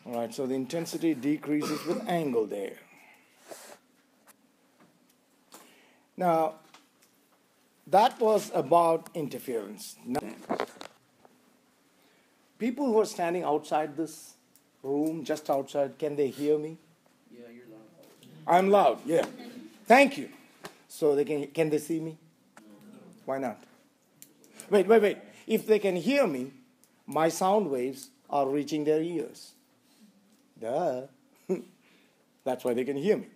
All right, so the intensity decreases with angle there. Now, that was about interference. Now, people who are standing outside this room, just outside, can they hear me? Yeah, you're loud. I'm loud, yeah. Thank you. So they can they see me? Why not? Wait. If they can hear me, my sound waves are reaching their ears. Duh. That's why they can hear me.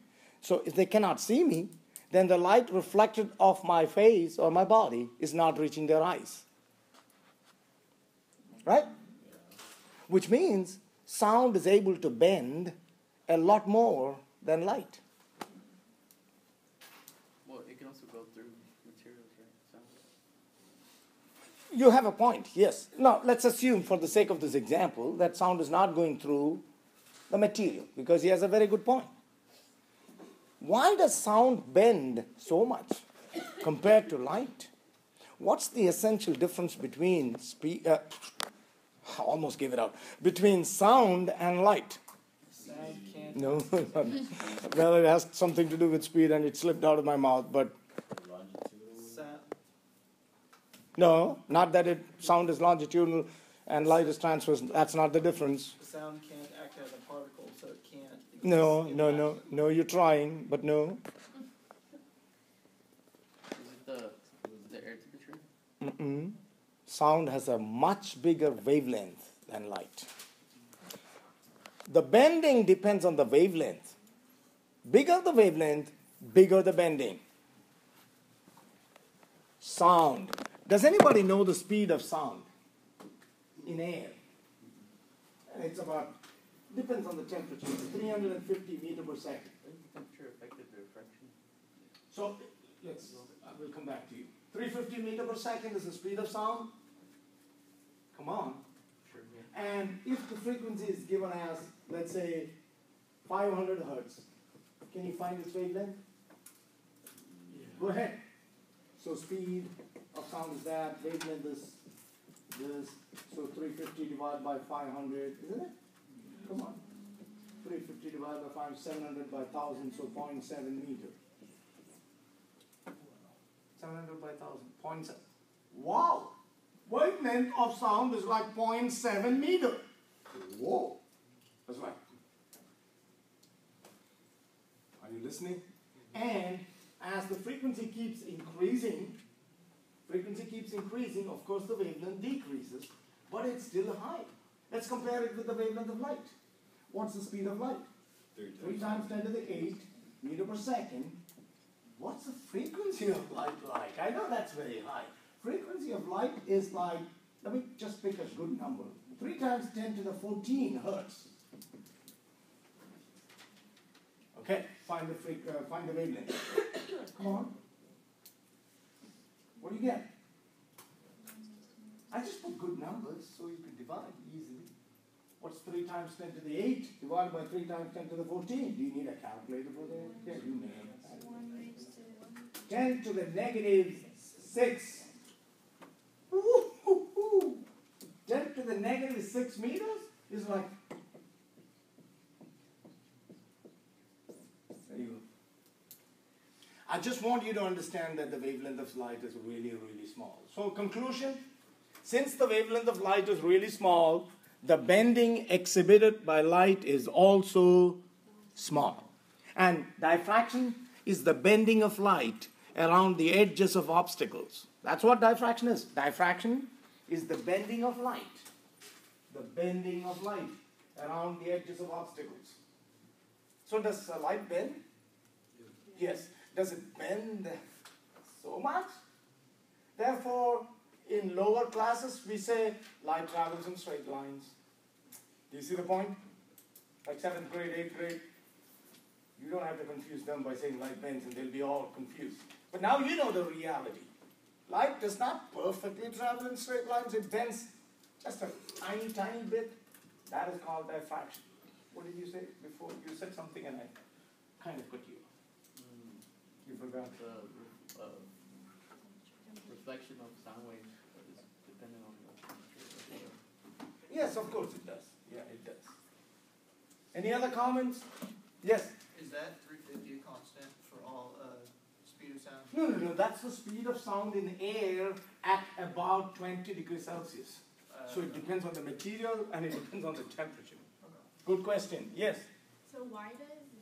So if they cannot see me, then the light reflected off my face or my body is not reaching their eyes. Right? Which means sound is able to bend a lot more than light. Well, it can also go through materials, right? Sound. You have a point, yes. Now, let's assume for the sake of this example that sound is not going through the material, because he has a very good point. Why does sound bend so much compared to light? What's the essential difference between I almost gave it out. Between sound and light? Sound can't. No. Well, it has something to do with speed and it slipped out of my mouth, but Sound. no, not that sound is longitudinal and light is transverse. That's not the difference. Sound can't act as a particle, so it can't. No, you're trying, but no. Is it the air temperature? Mm-mm. Sound has a much bigger wavelength than light. The bending depends on the wavelength. Bigger the wavelength, bigger the bending. Sound. Does anybody know the speed of sound in air? It's about, depends on the temperature, 350 meters per second. Is the temperature affected the refraction? So, we'll come back to you. 350 meters per second is the speed of sound. Come on. Sure, yeah. And if the frequency is given as, let's say, 500 hertz, can you find its wavelength? Yeah. Go ahead. So speed of sound is that, wavelength is this, so 350 divided by 500, isn't it? Come on. 350 divided by 5, 700 by 1000, so 0.7 meter. 700 by 1000, 0.7. Wow! Wavelength of sound is like 0.7 meter. Whoa! That's right. Are you listening? And as the frequency keeps increasing, of course the wavelength decreases, but it's still high. Let's compare it with the wavelength of light. What's the speed of light? 3 times 10 to the 8 meter per second. What's the frequency of light like? I know that's very high. Frequency of light is like, let me just pick a good number. 3 times 10 to the 14 hertz. Okay, find the wavelength. Come on. What do you get? I just put good numbers so you can divide easily. What's 3 times 10 to the 8 divided by 3 times 10 to the 14? Do you need a calculator for that? Yeah, you may. 10 to the negative 6. 10 to the negative 6 meters is like. There you go. I just want you to understand that the wavelength of light is really, really small. So, conclusion, since the wavelength of light is really small, the bending exhibited by light is also small. And diffraction is the bending of light around the edges of obstacles. That's what diffraction is. Diffraction is the bending of light. The bending of light around the edges of obstacles. So does light bend? Yes. Does it bend so much? Therefore, in lower classes, we say light travels in straight lines. Do you see the point? Like 7th grade, 8th grade. You don't have to confuse them by saying light bends and they'll be all confused. But now you know the reality. Light does not perfectly travel in straight lines. It bends just a tiny, tiny bit. That is called diffraction. What did you say before? You said something and I kind of put you. You forgot. The reflection of sound waves is dependent on the temperature. Yes, of course it does. Yeah, it does. Any other comments? Yes? Is that 350 a constant for all speed of sound? No. That's the speed of sound in air at about 20 degrees Celsius. So it depends on the material and it depends on the temperature. Good question. Yes? So why does the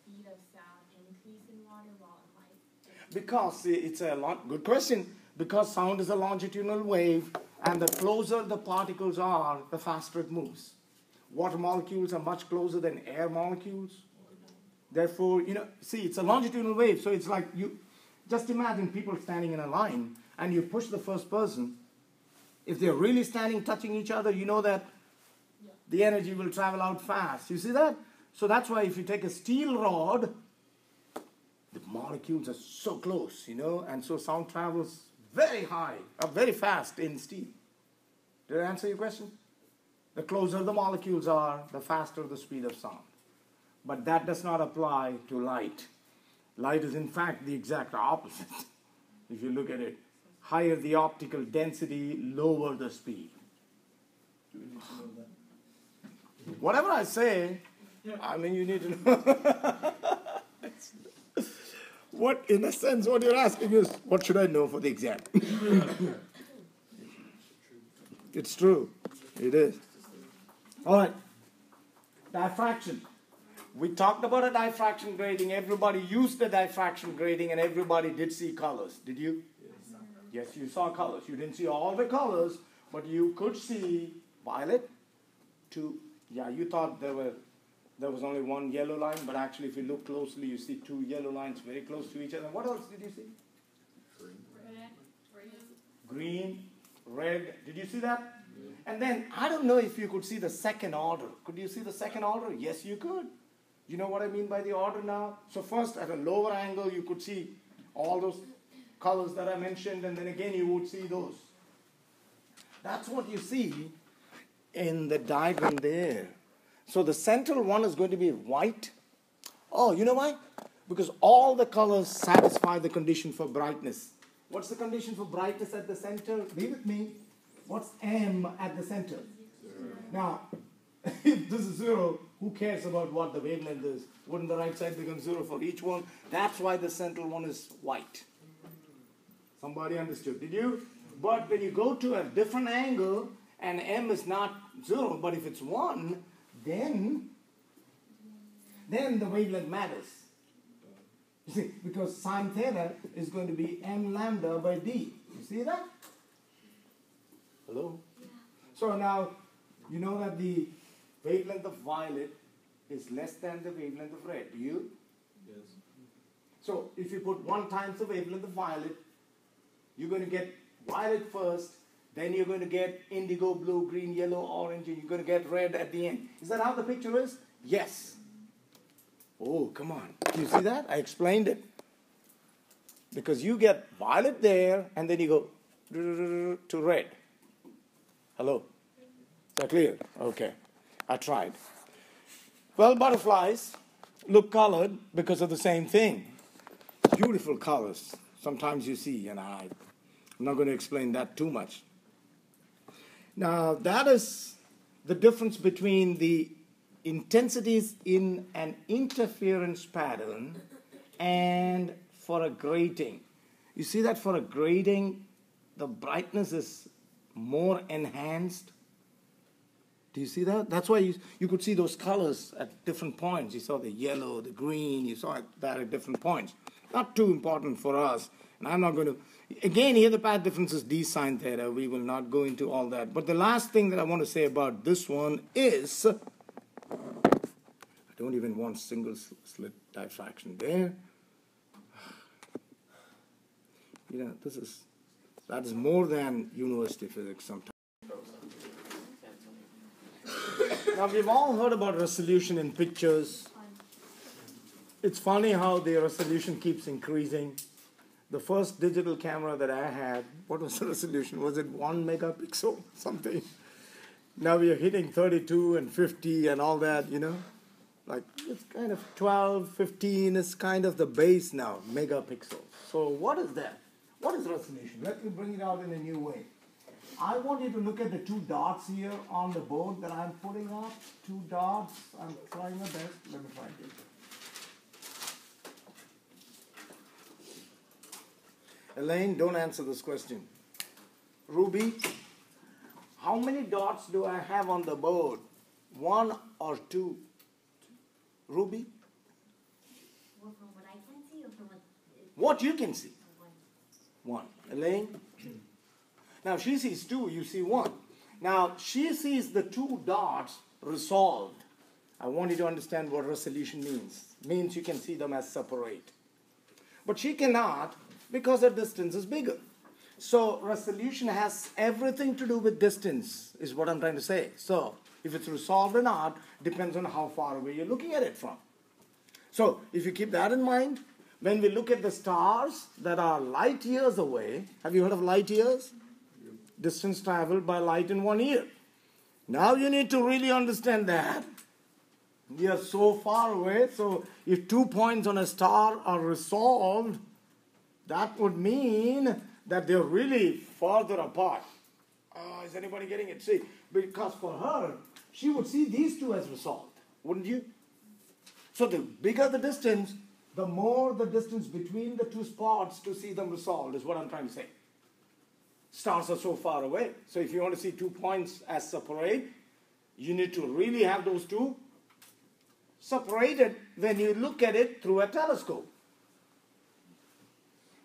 speed of sound increase in water while in light? Because it's good question. Because sound is a longitudinal wave, and the closer the particles are, the faster it moves. Water molecules are much closer than air molecules. Therefore, see, it's a longitudinal wave. So it's like just imagine people standing in a line, and you push the first person. If they're really standing touching each other, you know that the energy will travel out fast. You see that? So that's why if you take a steel rod, the molecules are so close, and so sound travels very high, very fast in steel. Did I answer your question? The closer the molecules are, the faster the speed of sound. But that does not apply to light. Light is in fact the exact opposite. If you look at it, higher the optical density, lower the speed. Do we need to know that? Whatever I say, I mean, you need to know. In a sense, what you're asking is, what should I know for the exam? It's true. It is. All right. Diffraction. We talked about a diffraction grading. Everybody used the diffraction grading, and everybody did see colors. Did you? Yes, you saw colors. You didn't see all the colors, but you could see violet to, you thought there was only one yellow line, but actually if you look closely, you see two yellow lines very close to each other. What else did you see? Green, red. Did you see that? Yeah. And then, I don't know if you could see the second order. Could you see the second order? Yes, you could. You know what I mean by the order now? So first, at a lower angle, you could see all those colors that I mentioned, and then again, you would see those. That's what you see in the diagram there. So the central one is going to be white. Oh, you know why? Because all the colors satisfy the condition for brightness. What's the condition for brightness at the center? Be with me. What's M at the center? 0. Now, if this is 0, who cares about what the wavelength is? Wouldn't the right side become 0 for each one? That's why the central one is white. Somebody understood, did you? But when you go to a different angle, and M is not 0, but if it's 1, then the wavelength matters. You see, because sine theta is going to be m lambda by d. You see that? Hello? Yeah. So now, you know that the wavelength of violet is less than the wavelength of red. Do you? Yes. So if you put 1 times the wavelength of violet, you're going to get violet first, then you're going to get indigo, blue, green, yellow, orange, and you're going to get red at the end. Is that how the picture is? Yes. Oh, come on. Do you see that? I explained it. Because you get violet there, and then you go to red. Hello? Is that clear? Okay. I tried. Well, butterflies look colored because of the same thing. Beautiful colors. Sometimes you see, and I'm not going to explain that too much. Now, that is the difference between the intensities in an interference pattern and for a grating. You see that for a grating, the brightness is more enhanced. Do you see that? That's why you could see those colors at different points. You saw the yellow, the green, you saw that at different points. Not too important for us. And I'm not going to... Again, here the path difference is d sine theta. We will not go into all that. But the last thing that I want to say about this one is... I don't even want single slit diffraction there. You know, that is more than university physics sometimes. Now, we've all heard about resolution in pictures. It's funny how the resolution keeps increasing. The first digital camera that I had, what was the resolution? Was it 1 megapixel? Something. Now we are hitting 32 and 50 and all that, you know. Like, it's kind of 12, 15 is kind of the base now, megapixels. So what is that? What is resolution? Let me bring it out in a new way. I want you to look at the two dots here on the board that I'm putting up. Two dots. I'm trying my best. Let me try this. Elaine, don't answer this question. Ruby, how many dots do I have on the board? 1 or 2? Ruby? Well, from what I can see or from What you can see? 1? 1. Elaine? Now she sees 2, you see 1. Now she sees the 2 dots resolved. I want you to understand what resolution means. Means you can see them as separate. But she cannot because her distance is bigger. So resolution has everything to do with distance, is what I'm trying to say. So if it's resolved or not depends on how far away you're looking at it from. So if you keep that in mind, when we look at the stars that are light years away, have you heard of light years? Distance traveled by light in 1 year. Now you need to really understand that. We are so far away, so if 2 points on a star are resolved, that would mean that they're really farther apart. Is anybody getting it? See, because for her, she would see these 2 as resolved, wouldn't you? So the bigger the distance, the more the distance between the 2 spots to see them resolved, is what I'm trying to say. Stars are so far away. So if you want to see 2 points as separate, you need to really have those 2 separated when you look at it through a telescope.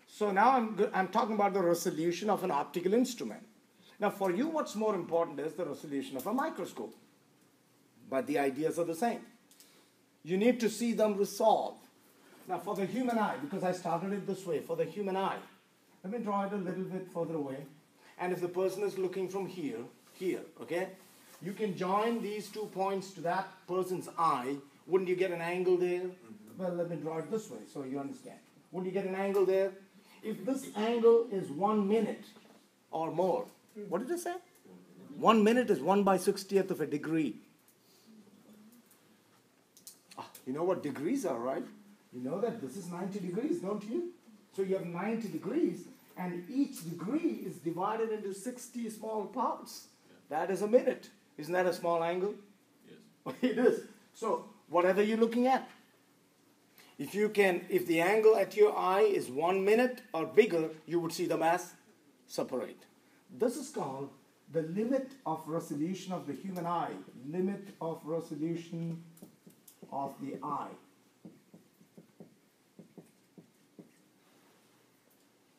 So now I'm talking about the resolution of an optical instrument. Now for you, what's more important is the resolution of a microscope. But the ideas are the same. You need to see them resolve. Now for the human eye, because I started it this way, for the human eye, let me draw it a little bit further away. And if the person is looking from here, okay, you can join these 2 points to that person's eye. Wouldn't you get an angle there? Well, let me draw it this way so you understand. Wouldn't you get an angle there? If this angle is 1 minute or more, what did I say? 1 minute is 1/60th of a degree. You know what degrees are, right? You know that this is 90 degrees, don't you? So you have 90 degrees, and each degree is divided into 60 small parts. That is a minute. Isn't that a small angle? Yes. It is. So whatever you're looking at, if the angle at your eye is 1 minute or bigger, you would see them as separate. This is called the limit of resolution of the human eye. Limit of resolution of the eye.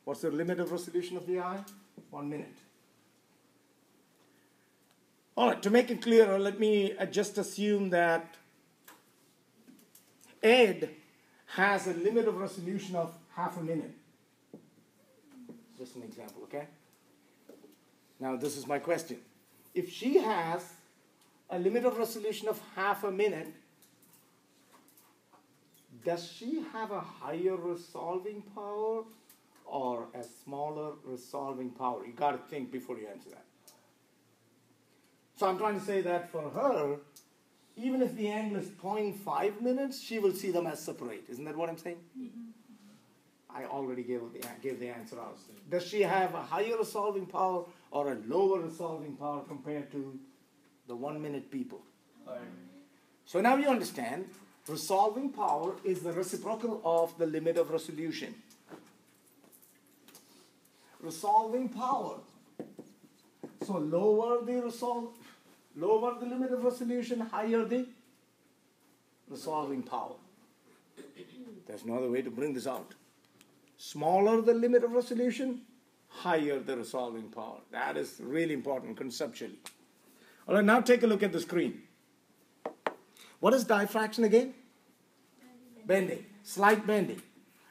What's the limit of resolution of the eye? 1 minute. All right, to make it clearer, let me just assume that Ed has a limit of resolution of half a minute. Just an example, okay? Now this is my question. If she has a limit of resolution of half a minute, does she have a higher resolving power or a smaller resolving power? You got to think before you answer that. So I'm trying to say that for her, even if the angle is 0.5 minutes, she will see them as separate. Isn't that what I'm saying? Mm-hmm. I already gave the answer out. Does she have a higher resolving power or a lower resolving power compared to the 1 minute people? Higher. So now you understand, resolving power is the reciprocal of the limit of resolution. Resolving power. So lower the limit of resolution, higher the resolving power. There's no other way to bring this out. Smaller the limit of resolution, higher the resolving power. That is really important conceptually. All right, now take a look at the screen. What is diffraction again? Bending. Slight bending.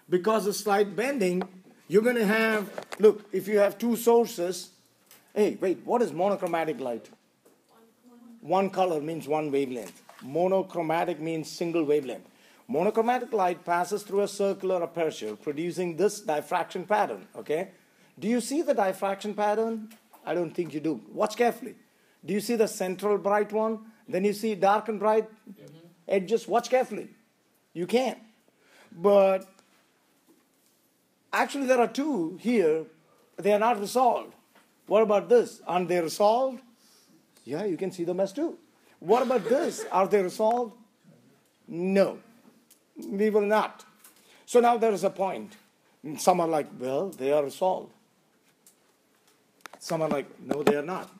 Because of slight bending, you're going to have, look, if you have 2 sources, hey, wait, what is monochromatic light? One color means one wavelength. Monochromatic means single wavelength. Monochromatic light passes through a circular aperture, producing this diffraction pattern, okay? Do you see the diffraction pattern? I don't think you do. Watch carefully. Do you see the central bright one? Then you see dark and bright edges. Watch carefully. You can. But actually there are 2 here. They are not resolved. What about this? Aren't they resolved? Yeah, you can see them as two. What about this? Are they resolved? No, we will not. So now there is a point. Some are like, well, they are resolved. Some are like, no, they are not.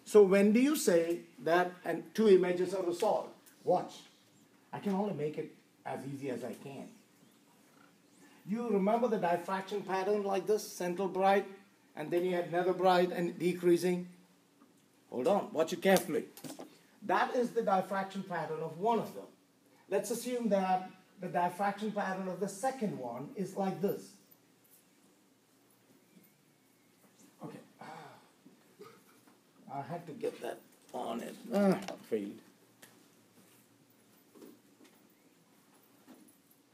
So when do you say that and two images are resolved? Watch. I can only make it as easy as I can. You remember the diffraction pattern like this? Central bright, and then you had another bright and decreasing. Hold on, watch it carefully. That is the diffraction pattern of one of them. Let's assume that the diffraction pattern of the second one is like this. Okay. I had to get that on it. Failed.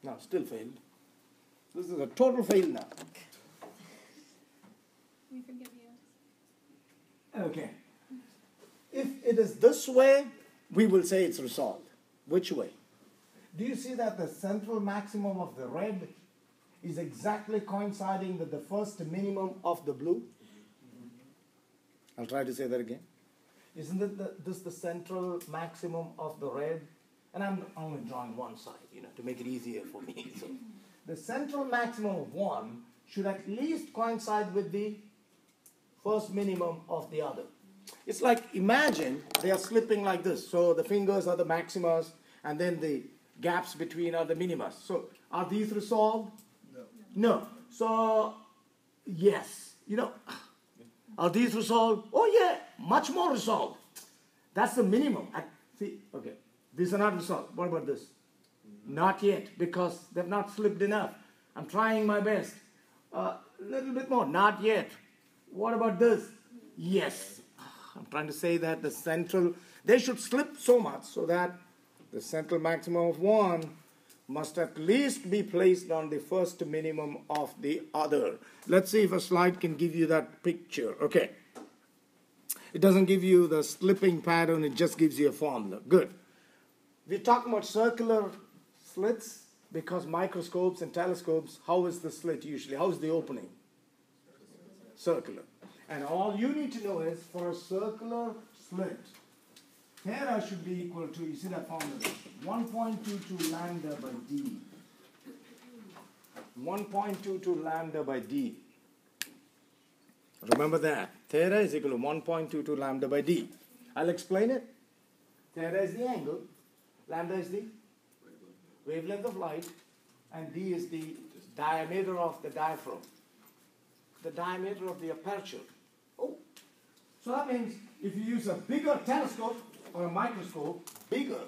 No, still failed. This is a total fail now. We forgive you. Okay. If it is this way, we will say it's resolved. Which way? Do you see that the central maximum of the red is exactly coinciding with the first minimum of the blue? I'll try to say that again. Isn't it this the central maximum of the red? And I'm only drawing one side, to make it easier for me. So the central maximum of one should at least coincide with the first minimum of the other. It's like, imagine they are slipping like this. So the fingers are the maximas, and then the gaps between are the minimas. So are these resolved? No. So, yes. Are these resolved? Oh yeah, much more resolved. That's the minimum. See, okay. These are not resolved. What about this? Not yet, because they've not slipped enough. I'm trying my best. A little bit more. Not yet. What about this? Yes. I'm trying to say that the central, they should slip so much so that the central maximum of one must at least be placed on the first minimum of the other. Let's see if a slide can give you that picture. Okay. It doesn't give you the slipping pattern, it just gives you a formula. Good. We're talking about circular slits because microscopes and telescopes, how is the slit usually? How is the opening? Circular. And all you need to know is for a circular slit, theta should be equal to, you see that formula, 1.22 lambda by d. 1.22 lambda by d. Remember that. Theta is equal to 1.22 lambda by d. I'll explain it. Theta is the angle, lambda is the wavelength of light, and d is the diameter of the diaphragm, the diameter of the aperture. Oh, so that means if you use a bigger telescope or a microscope, bigger,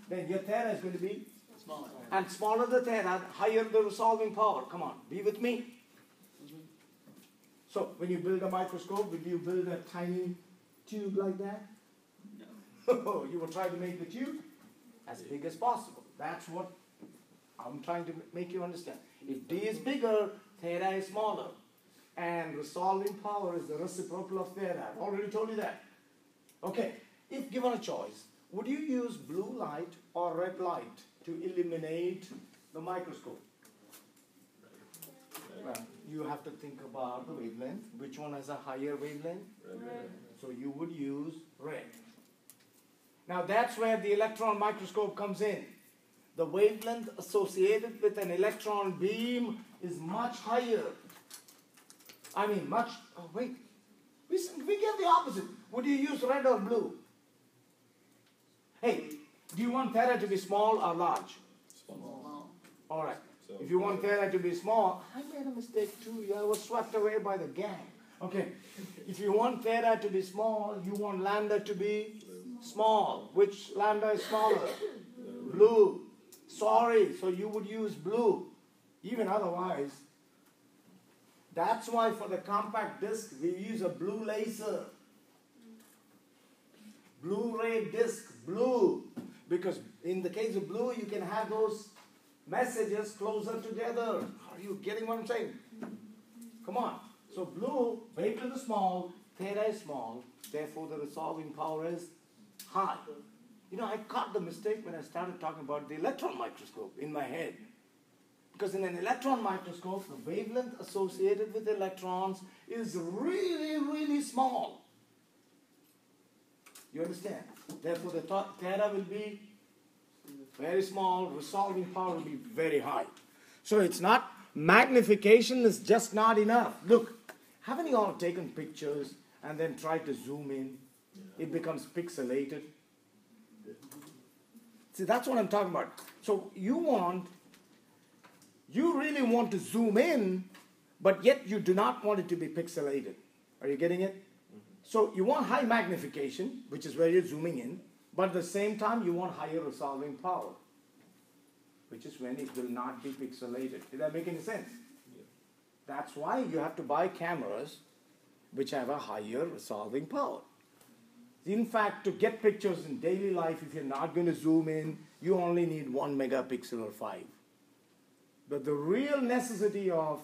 then your theta is going to be smaller. And smaller the theta, higher the resolving power. Come on, be with me. So when you build a microscope, will you build a tiny tube like that? No. You will try to make the tube as big as possible. That's what I'm trying to make you understand. If d is bigger, theta is smaller. And resolving power is the reciprocal of theta. I've already told you that. Okay, if given a choice, would you use blue light or red light to illuminate the microscope? Well, you have to think about the wavelength. Which one has a higher wavelength? Red. So you would use red. Now that's where the electron microscope comes in. The wavelength associated with an electron beam is much higher. I mean, much, oh wait, we get the opposite. Would you use red or blue? Hey, do you want theta to be small or large? Small. All right. So if you want theta to be small, I made a mistake too. I was swept away by the gang. Okay. If you want theta to be small, you want lambda to be small. Which lambda is smaller? Blue. Sorry, so you would use blue. Even otherwise, that's why for the compact disc, we use a blue laser. Blu-ray disc, blue. Because in the case of blue, you can have those messages closer together. Are you getting what I'm saying? Come on. So blue, wavelength is small, theta is small, therefore the resolving power is high. I caught the mistake when I started talking about the electron microscope in my head. Because in an electron microscope, the wavelength associated with electrons is really, really small. You understand? Therefore, the theta will be very small, resolving power will be very high. So it's not, magnification is just not enough. Look, haven't you all taken pictures and then tried to zoom in? It becomes pixelated. See, that's what I'm talking about. So you really want to zoom in, but yet you do not want it to be pixelated. Are you getting it? So you want high magnification, which is where you're zooming in, but at the same time you want higher resolving power, which is when it will not be pixelated. Did that make any sense? Yeah. That's why you have to buy cameras which have a higher resolving power. In fact, to get pictures in daily life, if you're not going to zoom in, you only need 1 megapixel or 5. But the real necessity of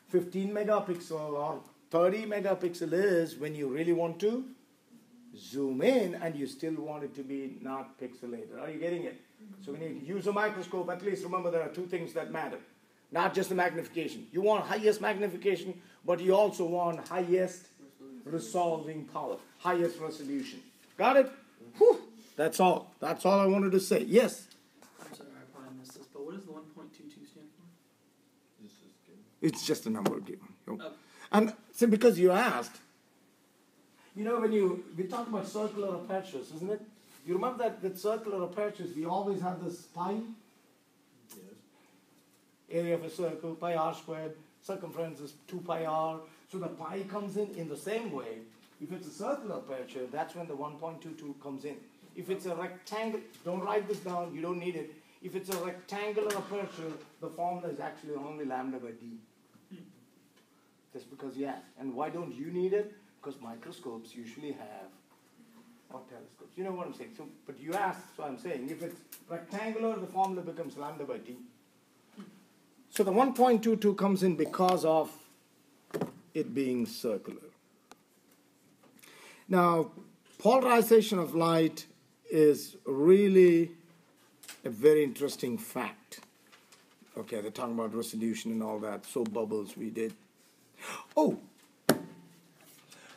15 megapixel or 30 megapixel is when you really want to zoom in and you still want it to be not pixelated. Are you getting it? So when you use a microscope, at least remember there are two things that matter. Not just the magnification. You want highest magnification, but you also want highest resolving power, highest resolution. Got it? Whew. That's all. That's all I wanted to say. Yes? I'm sorry, I probably missed this, but what does the 1.22 stand for? It's just a number given. Okay. And see, because you asked, you know, we talk about circular apertures, isn't it? You remember that with circular apertures, we always have this pi? Yes. Area of a circle, pi r squared, circumference is 2 pi r. So the pi comes in the same way. If it's a circular aperture, that's when the 1.22 comes in. If it's a rectangle, don't write this down, you don't need it. If it's a rectangular aperture, the formula is actually only lambda by d. Just because you asked. And why don't you need it? Because microscopes usually have, or telescopes. You know what I'm saying? So, but you asked, so I'm saying, if it's rectangular, the formula becomes lambda by d. So the 1.22 comes in because of it being circular. Now, polarization of light is really a very interesting fact. Okay, they're talking about resolution and all that. So bubbles we did. Oh,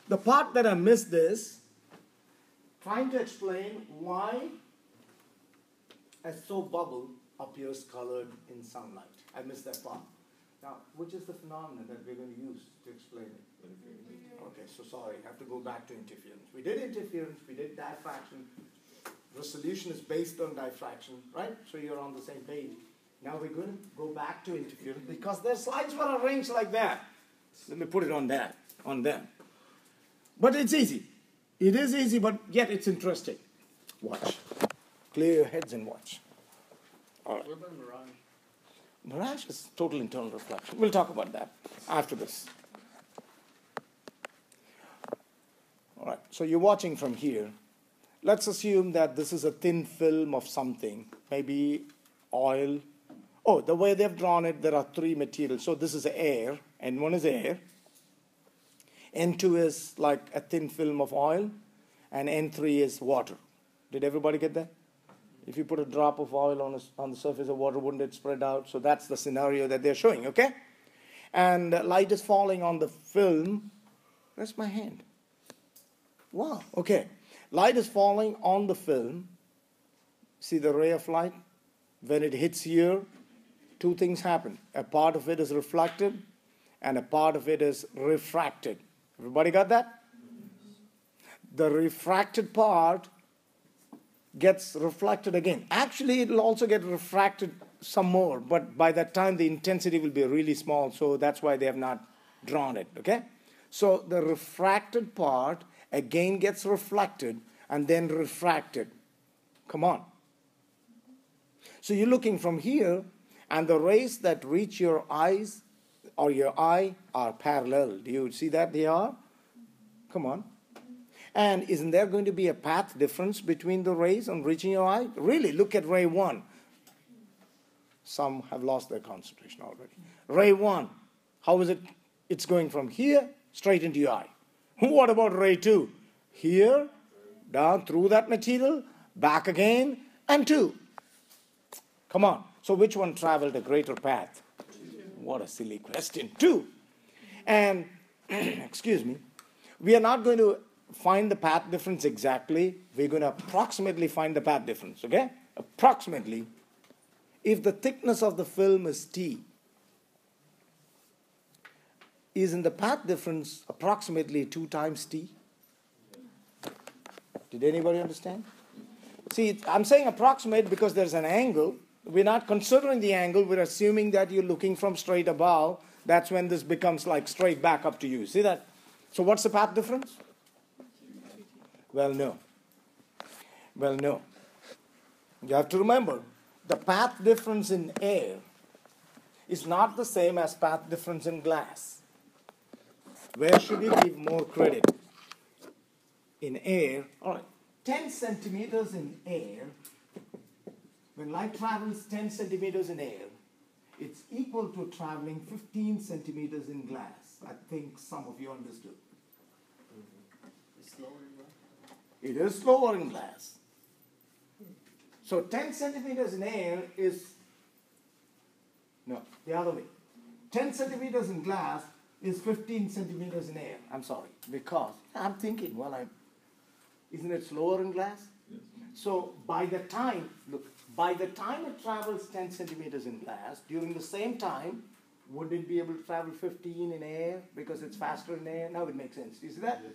the part that I missed is trying to explain why a soap bubble appears colored in sunlight. I missed that part. Now, which is the phenomenon that we're going to use to explain it? Okay, so sorry, I have to go back to interference. We did interference, we did diffraction. Resolution is based on diffraction, right? So you're on the same page. Now we're going to go back to interference because their slides were arranged like that. Let me put it on that, on them. But it's easy. It is easy, but yet it's interesting. Watch. Clear your heads and watch. All right. What about mirage? Mirage is total internal reflection. We'll talk about that after this. All right, so you're watching from here. Let's assume that this is a thin film of something, maybe oil. Oh, the way they've drawn it, there are three materials. So this is air, N1 is air. N2 is like a thin film of oil, and N3 is water. Did everybody get that? If you put a drop of oil on the surface of water, wouldn't it spread out? So that's the scenario that they're showing, okay? And light is falling on the film. Where's my hand? Wow, okay. Light is falling on the film. See the ray of light? When it hits here, two things happen. A part of it is reflected, and a part of it is refracted. Everybody got that? The refracted part gets reflected again. Actually, it will also get refracted some more, but by that time, the intensity will be really small, so that's why they have not drawn it, okay? So the refracted part again gets reflected and then refracted. Come on. So you're looking from here, and the rays that reach your eyes or your eye are parallel. Do you see that they are? Come on. And isn't there going to be a path difference between the rays on reaching your eye? Really, look at ray 1. Some have lost their concentration already. Ray 1, how is it? It's going from here straight into your eye. What about ray 2? Here, down through that material, back again, and 2. Come on. So which one traveled a greater path? What a silly question. 2. And, excuse me, we are not going to find the path difference exactly. We're going to approximately find the path difference, okay? Approximately. If the thickness of the film is T, isn't the path difference approximately 2 times T? Did anybody understand? See, I'm saying approximate because there's an angle. We're not considering the angle. We're assuming that you're looking from straight above. That's when this becomes like straight back up to you. See that? So what's the path difference? Well, no. Well, no. You have to remember, the path difference in air is not the same as path difference in glass. Where should you give more credit? In air, all right, 10 centimeters in air, when light travels 10 centimeters in air, it's equal to traveling 15 centimeters in glass. I think some of you understood. It's slower in glass. It is slower in glass. So 10 centimeters in air is, no, the other way. 10 centimeters in glass is 15 centimeters in air. I'm sorry, because I'm thinking, well, isn't it slower in glass? Yes. So by the time, look, by the time it travels 10 centimeters in glass, during the same time, would it be able to travel 15 in air because it's faster in air? Now it makes sense. You see that? Yes.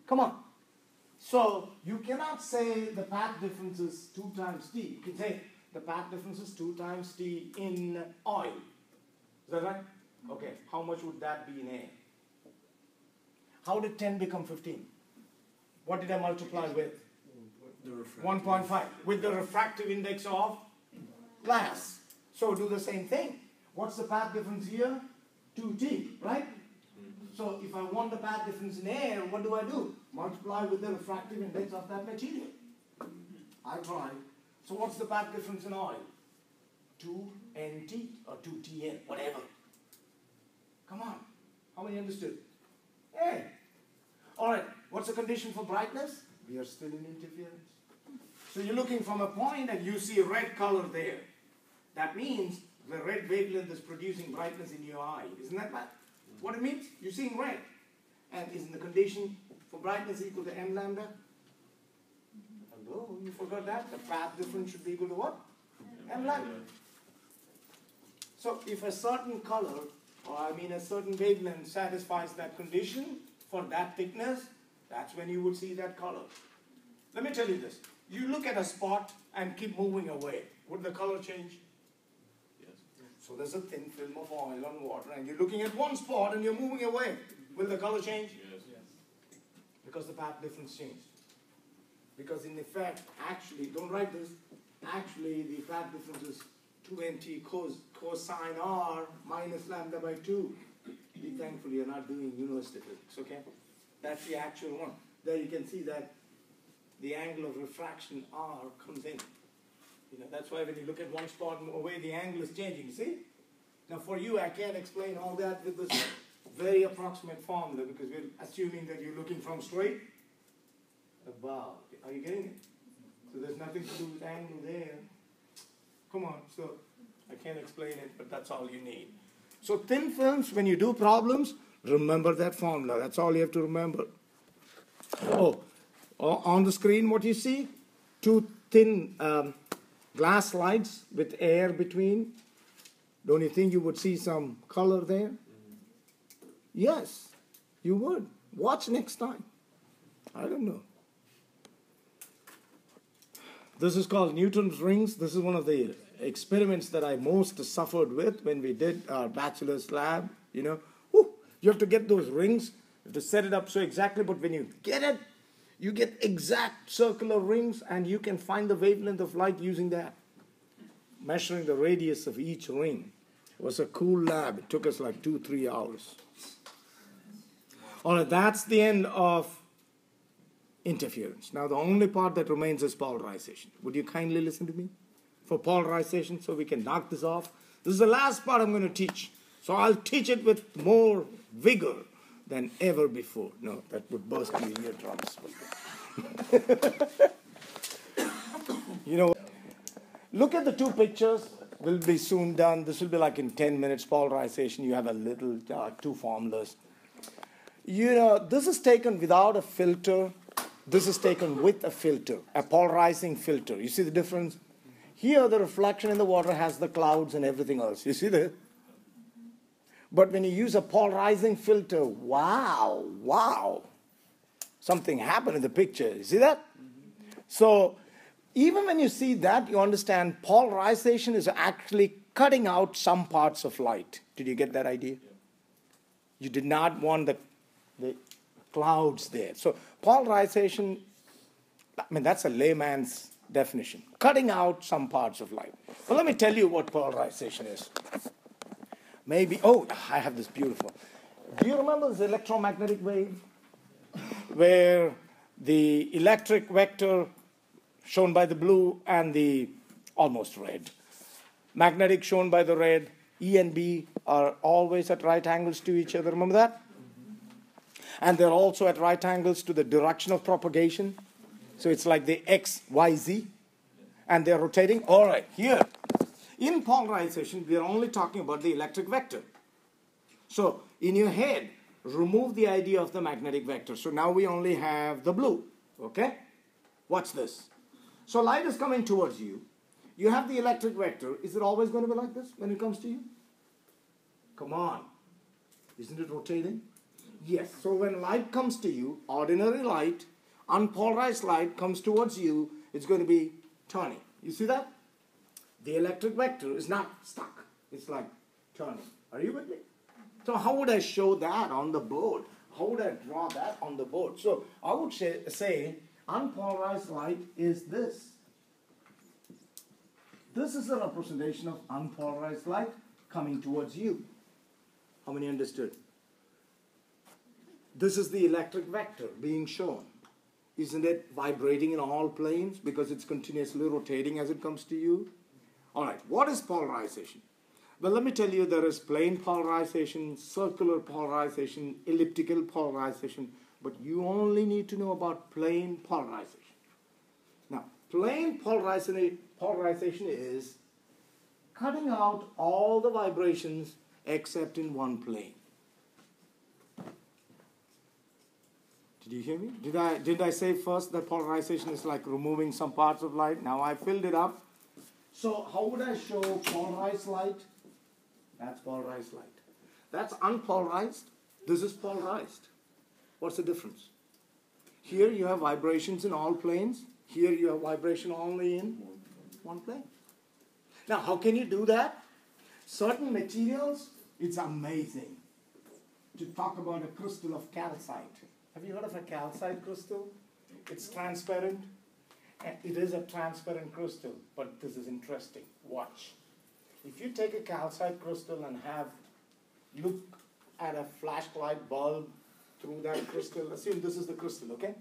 Come on. So you cannot say the path difference is 2 times T. You can say the path difference is 2 times T in oil. Is that right? Okay. How much would that be in air? How did 10 become 15? What did I multiply with? 1.5. With the refractive index of glass. So do the same thing. What's the path difference here? 2T, right? So if I want the path difference in air, what do? Multiply with the refractive index of that material. I tried. So what's the path difference in oil? 2NT or 2TN, whatever. Come on. How many understood? Hey. All right. What's the condition for brightness? We are still in interference. So you're looking from a point and you see a red color there. That means the red wavelength is producing brightness in your eye. Isn't that what it means? You're seeing red. And isn't the condition for brightness equal to m lambda? Hello, you forgot that? The path difference should be equal to what? M lambda. So if a certain color, or I mean a certain wavelength satisfies that condition for that thickness, that's when you would see that color. Let me tell you this. You look at a spot and keep moving away. Would the color change? Yes. So there's a thin film of oil on water and you're looking at one spot and you're moving away. Will the color change? Yes. Because the path difference changed. Because in effect, actually, don't write this, actually the path difference is 2nt cosine r minus lambda by 2. Be thankful you're not doing university physics, okay? That's the actual one. There you can see that the angle of refraction r comes in. You know, that's why when you look at one spot away, the angle is changing, you see? Now for you, I can't explain all that with this very approximate formula because we're assuming that you're looking from straight above. Are you getting it? So there's nothing to do with angle there. Come on, so I can't explain it, but that's all you need. So thin films, when you do problems, remember that formula. That's all you have to remember. Oh, on the screen, what you see? 2 thin glass slides with air between. Don't you think you would see some color there? Yes, you would. Watch next time. I don't know. This is called Newton's rings. This is one of the experiments that I most suffered with when we did our bachelor's lab. You know, you have to get those rings, you have to set it up so exactly, but when you get it, you get exact circular rings and you can find the wavelength of light using that. Measuring the radius of each ring. It was a cool lab. It took us like 2-3 hours. All right, that's the end of interference. Now the only part that remains is polarization. Would you kindly listen to me for polarization so we can knock this off? This is the last part I'm going to teach. So I'll teach it with more vigor than ever before. No, that would burst your eardrums. You know, look at the 2 pictures. will be soon done. This will be like in 10 minutes, polarization. You have a little, two formulas. You know, this is taken without a filter. This is taken with a filter, a polarizing filter. You see the difference? Here, the reflection in the water has the clouds and everything else. You see that? But when you use a polarizing filter, wow, something happened in the picture. You see that? So even when you see that, you understand polarization is actually cutting out some parts of light. Did you get that idea? You did not want the clouds there. So polarization, I mean, that's a layman's definition. Cutting out some parts of light. Well, let me tell you what polarization is. Maybe, oh, I have this beautiful. Do you remember this electromagnetic wave? Where the electric vector shown by the blue and the almost red. Magnetic shown by the red. E and B are always at right angles to each other. Remember that? And they're also at right angles to the direction of propagation. So it's like the X, Y, Z. And they're rotating. All right, here. In polarization, we are only talking about the electric vector. So in your head, remove the idea of the magnetic vector. So now we only have the blue. Okay? Watch this. So light is coming towards you. You have the electric vector. Is it always going to be like this when it comes to you? Come on. Isn't it rotating? Yes. So when light comes to you, ordinary light, unpolarized light comes towards you, it's going to be turning. You see that? The electric vector is not stuck. It's like turning. Are you with me? So how would I show that on the board? How would I draw that on the board? So I would say unpolarized light is this. This is a representation of unpolarized light coming towards you. How many understood? This is the electric vector being shown. Isn't it vibrating in all planes because it's continuously rotating as it comes to you? All right, what is polarization? Well, let me tell you, there is plane polarization, circular polarization, elliptical polarization, but you only need to know about plane polarization. Now, plane polarization is cutting out all the vibrations except in one plane. Did you hear me? Did I say first that polarization is like removing some parts of light? Now I filled it up. So how would I show polarized light? That's polarized light. That's unpolarized. This is polarized. What's the difference? Here you have vibrations in all planes. Here you have vibration only in one plane. Now how can you do that? Certain materials, it's amazing. To talk about a crystal of calcite. Have you heard of a calcite crystal? It's transparent. And it is a transparent crystal, but this is interesting. Watch. If you take a calcite crystal and look at a flashlight bulb through that crystal, assume this is the crystal, okay?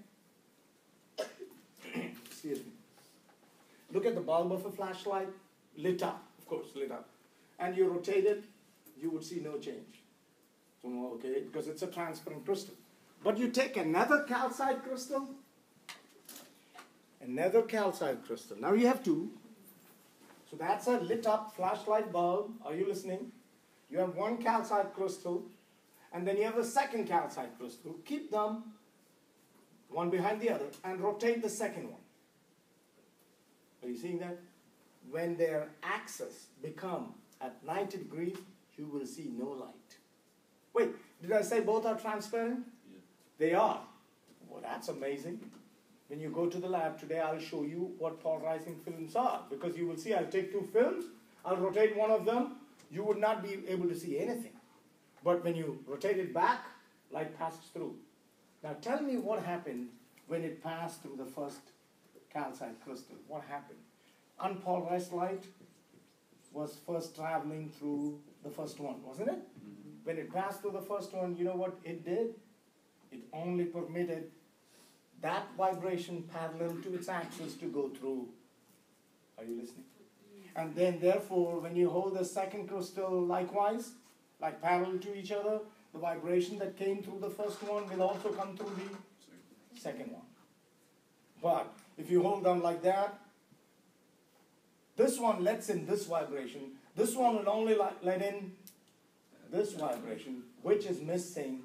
Excuse me. Look at the bulb of a flashlight, lit up, of course, lit up. And you rotate it, you would see no change. So, okay, because it's a transparent crystal. But you take another calcite crystal, now you have two. So that's a lit up flashlight bulb. Are you listening? You have one calcite crystal, and then you have a second calcite crystal. Keep them one behind the other and rotate the second one. Are you seeing that? When their axes become at 90 degrees, you will see no light. Wait, did I say both are transparent? Yeah. They are. Well, that's amazing. When you go to the lab today, I'll show you what polarizing films are. Because you will see, I'll take two films, I'll rotate one of them, you would not be able to see anything. But when you rotate it back, light passes through. Now tell me what happened when it passed through the first calcite crystal. What happened? Unpolarized light was first traveling through the first one, wasn't it? Mm-hmm. When it passed through the first one, you know what it did? It only permitted that vibration parallel to its axis to go through. Are you listening? And then therefore, when you hold the second crystal likewise, like parallel to each other, the vibration that came through the first one will also come through the second one. But if you hold them like that, This one lets in this vibration. This one will only let in this vibration, which is missing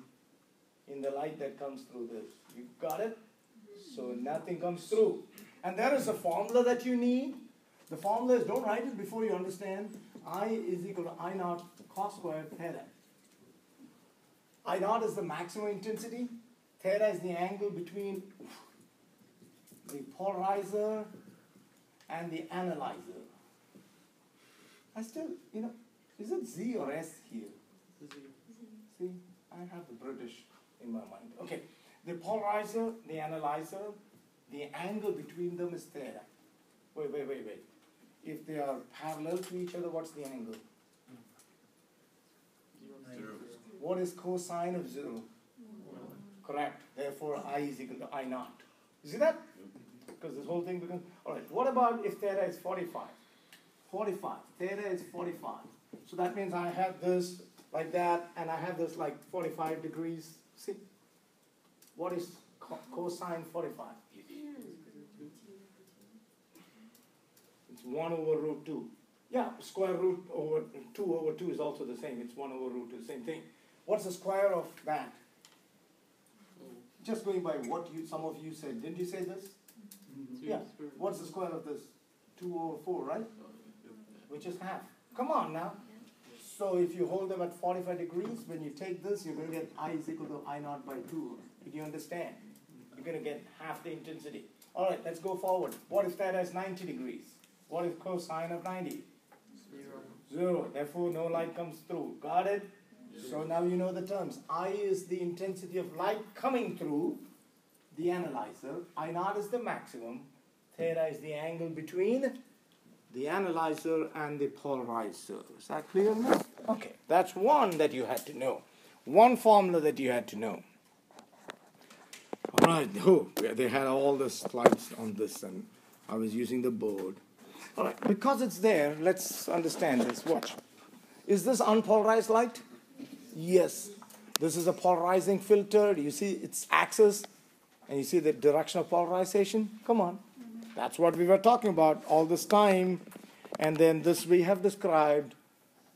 in the light that comes through this. You got it? So nothing comes through. And there is a formula that you need. The formula is, don't write it before you understand. I is equal to I naught cos squared theta. I naught is the maximum intensity. Theta is the angle between the polarizer and the analyzer. I still, is it Z or S here? See, I have the British in my mind. Okay, the polarizer, the analyzer, the angle between them is theta. Wait. If they are parallel to each other, what's the angle? 0. What is cosine of 0? 1. Correct. Therefore, I is equal to I naught. You see that? Because this whole thing becomes... All right, what about if theta is 45? 45. Theta is 45. So that means I have this like that, and I have this like 45 degrees. See? What is cosine 45? It's 1 over root 2. Yeah, square root over 2 over 2 is also the same. It's 1 over root 2, same thing. What's the square of that? Just going by what some of you said. Didn't you say this? Yeah. What's the square of this? 2 over 4, right? Which is half. Come on now. So if you hold them at 45 degrees, when you take this, you're going to get I is equal to I naught by 2. Did you understand? You're going to get half the intensity. All right, let's go forward. What if theta is 90 degrees? What is cosine of 90? 0. Therefore, no light comes through. Got it? Yes. So now you know the terms. I is the intensity of light coming through the analyzer. I naught is the maximum. Theta is the angle between the analyzer and the polarizer. Is that clear now? Okay. That's one that you had to know. One formula that you had to know. All right. Oh, they had all the slides on this, and I was using the board. All right. Because it's there, let's understand this. Watch. Is this unpolarized light? Yes. This is a polarizing filter. Do you see its axis? And you see the direction of polarization? Come on. That's what we were talking about all this time. And then this we have described.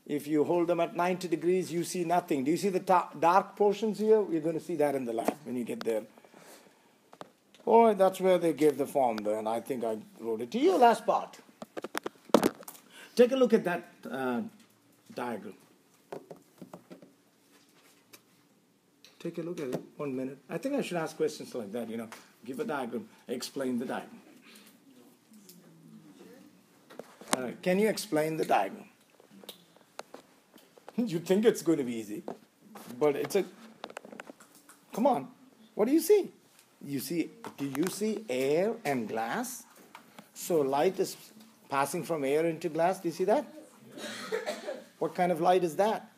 If you hold them at 90 degrees, you see nothing. Do you see the dark portions here? You're going to see that in the lab when you get there. All right, that's where they gave the formula, and I think I wrote it to you. Last part. Take a look at that diagram. Take a look at it. 1 minute. I think I should ask questions like that, Give a diagram. Explain the diagram. All right. Can you explain the diagram? You think it's going to be easy, but it's a... Come on. What do you see? Do you see air and glass? So light is passing from air into glass. Do you see that? What kind of light is that?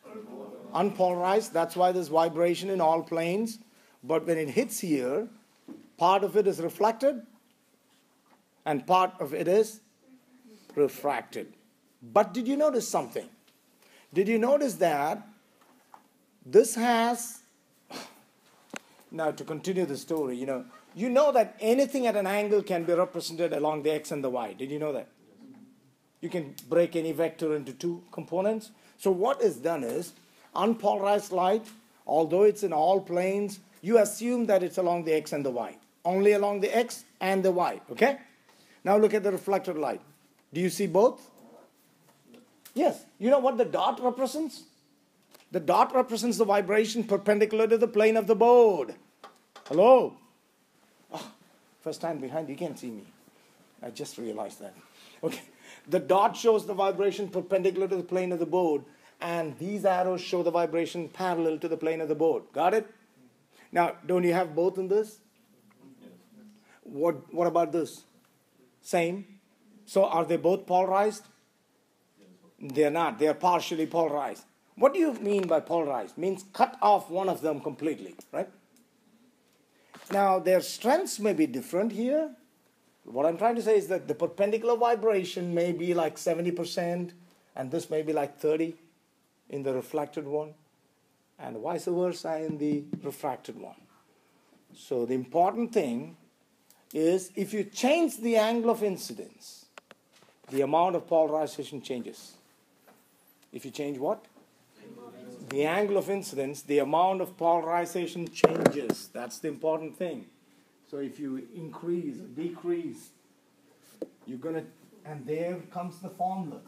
Unpolarized. That's why there's vibration in all planes. But when it hits here, part of it is reflected and part of it is refracted. But did you notice something? Did you notice that this has... Now, to continue the story, you know that anything at an angle can be represented along the x and the y. Did you know that? You can break any vector into two components. So what is done is, unpolarized light, although it's in all planes, you assume that it's along the x and the y. Only along the x and the y, okay? Now look at the reflected light. Do you see both? Yes. You know what the dot represents? The dot represents the vibration perpendicular to the plane of the board. Hello? Oh, first time behind, you can't see me. I just realized that. Okay. The dot shows the vibration perpendicular to the plane of the board, and these arrows show the vibration parallel to the plane of the board. Got it? Now, don't you have both in this? What about this? Same. So are they both polarized? They're not. They're partially polarized. What do you mean by polarized? Means cut off one of them completely, right? Now, their strengths may be different here. What I'm trying to say is that the perpendicular vibration may be like 70%, and this may be like 30% in the reflected one, and vice versa in the refracted one. So the important thing is if you change the angle of incidence, the amount of polarization changes. If you change what? The angle of incidence, the amount of polarization changes. That's the important thing. So if you increase or decrease, you're going to, and there comes the formula.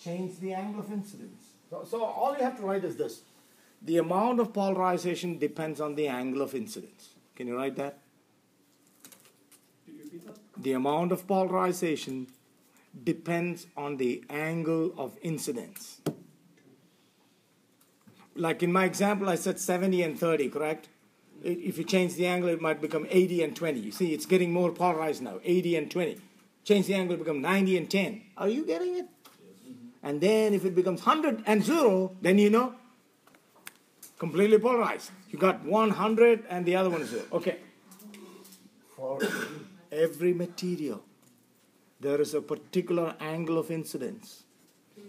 Change the angle of incidence. So all you have to write is this. The amount of polarization depends on the angle of incidence. Can you write that? The amount of polarization depends on the angle of incidence. Like in my example, I said 70 and 30, correct? If you change the angle, it might become 80 and 20. You see, it's getting more polarized now, 80 and 20. Change the angle, it becomes 90 and 10. Are you getting it? And then if it becomes 100 and 0, then you know, completely polarized. You got 100 and the other one is 0. Okay. For every material, there is a particular angle of incidence,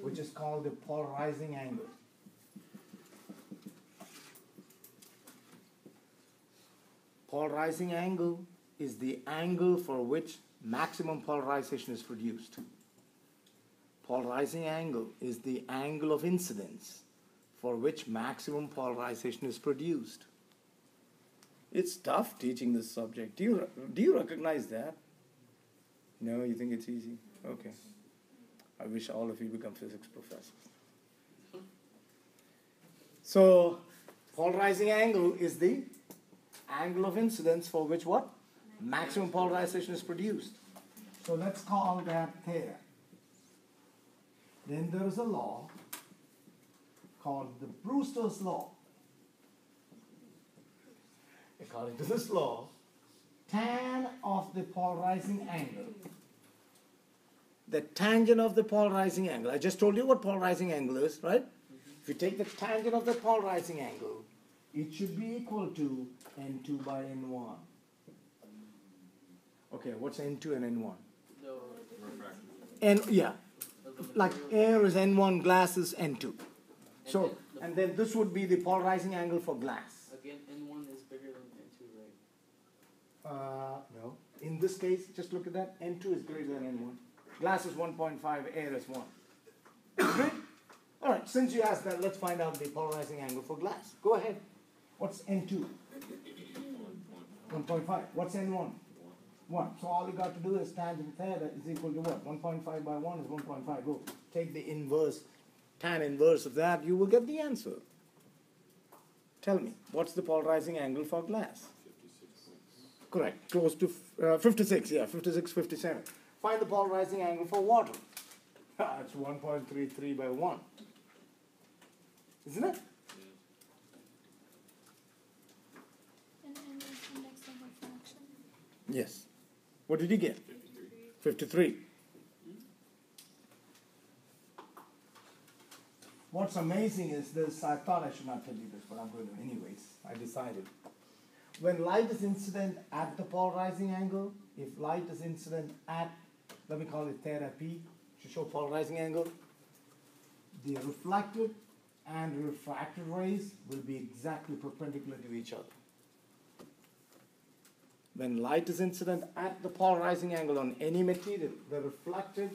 which is called the polarizing angle. Polarizing angle is the angle for which maximum polarization is produced. Polarizing angle is the angle of incidence for which maximum polarization is produced. It's tough teaching this subject. Do you recognize that? No, you think it's easy? Okay. I wish all of you become physics professors. So, polarizing angle is the angle of incidence for which what? Maximum polarization is produced. So let's call that theta. Then there is a law called the Brewster's law. According to this law, tan of the polarizing angle, the tangent of the polarizing angle, I just told you what polarizing angle is, right? If you take the tangent of the polarizing angle, it should be equal to N2 by N1. Okay, what's N2 and N1? Yeah, like air is N1, glass is N2. So, and then this would be the polarizing angle for glass. Again, N1 is bigger than N2, right? No. In this case, just look at that. N2 is greater than N1. Glass is 1.5, air is 1. Great? All right, since you asked that, let's find out the polarizing angle for glass. Go ahead. What's N2? 1.5. What's N1? 1. So all you got to do is tangent theta is equal to what? 1.5 by 1 is 1.5. Go. Take the inverse, tan inverse of that, you will get the answer. Tell me, what's the polarizing angle for glass? 56. Correct. Close to 56, yeah, 56, 57. Find the polarizing angle for water. It's 1.33 by 1. Isn't it? And index of refraction? Yes. What did you get? 53. What's amazing is this, I thought I should not tell you this, but I'm going to anyways. I decided. When light is incident at the polarizing angle, if light is incident at, let me call it theta P, to show polarizing angle, the reflected and refracted rays will be exactly perpendicular to each other. When light is incident at the polarizing angle on any material, the reflected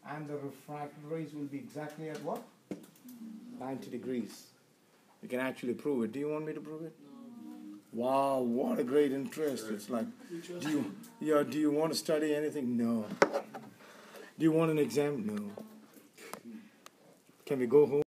and the refracted rays will be exactly at what? 90 degrees. You can actually prove it. Do you want me to prove it? No. Wow, what a great interest. It's like, do you want to study anything? No. Do you want an exam? No. Can we go home?